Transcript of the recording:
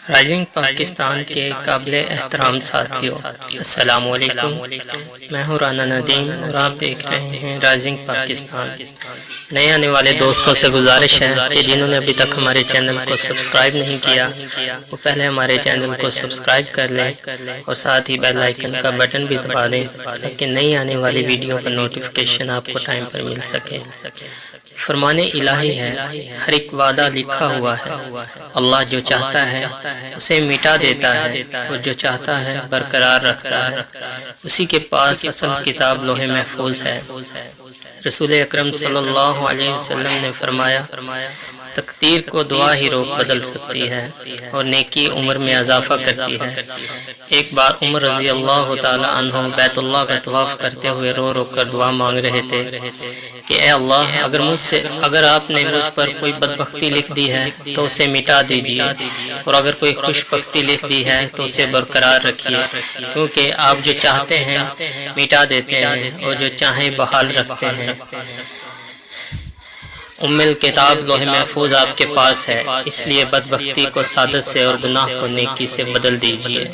Rising Pakistan کے قابل احترام ساتھیوں، السلام علیکم۔ میں ہوں رانا ندیم اور آپ دیکھ رہے ہیں رائزنگ پاکستان۔ نئے آنے والے دوستوں سے گزارش ہے کہ جنہوں نے ابھی تک ہمارے چینل کو سبسکرائب نہیں کیا وہ پہلے ہمارے چینل کو سبسکرائب کر لیں اور ساتھ ہی بیل آئیکن کا بٹن بھی دبا دیں تاکہ نئی آنے والی ویڈیو کا نوٹیفیکیشن آپ کو ٹائم پر مل سکے۔ فرمان الہی ہے، ہر ایک وعدہ لکھا ہوا ہے۔ اللہ جو چاہتا ہے اسے مٹا دیتا ہے اور جو چاہتا ہے برقرار رکھتا ہے۔ اسی کے پاس اصل کتاب لوح محفوظ ہے۔ رسول اکرم صلی اللہ علیہ وسلم نے فرمایا، تقدیر کو دعا ہی روک بدل سکتی ہے اور نیکی عمر میں اضافہ کرتی ہے۔ ایک بار عمر رضی اللہ تعالی عنہ بیت اللہ کا طواف کرتے ہوئے رو رو کر دعا مانگ رہے تھے کہ اے اللہ، اگر آپ نے مجھ پر کوئی بدبختی لکھ دی ہے تو اسے مٹا دیجیے، اور اگر کوئی خوش بختی لکھ دی ہے تو اسے برقرار رکھیے، کیونکہ آپ جو چاہتے ہیں مٹا دیتے ہیں اور جو چاہیں بحال رکھتے ہیں۔ ام الکتاب لوح محفوظ آپ کے پاس ہے، اس لیے بدبختی کو سعادت سے اور گناہ کو نیکی سے بدل دیجیے۔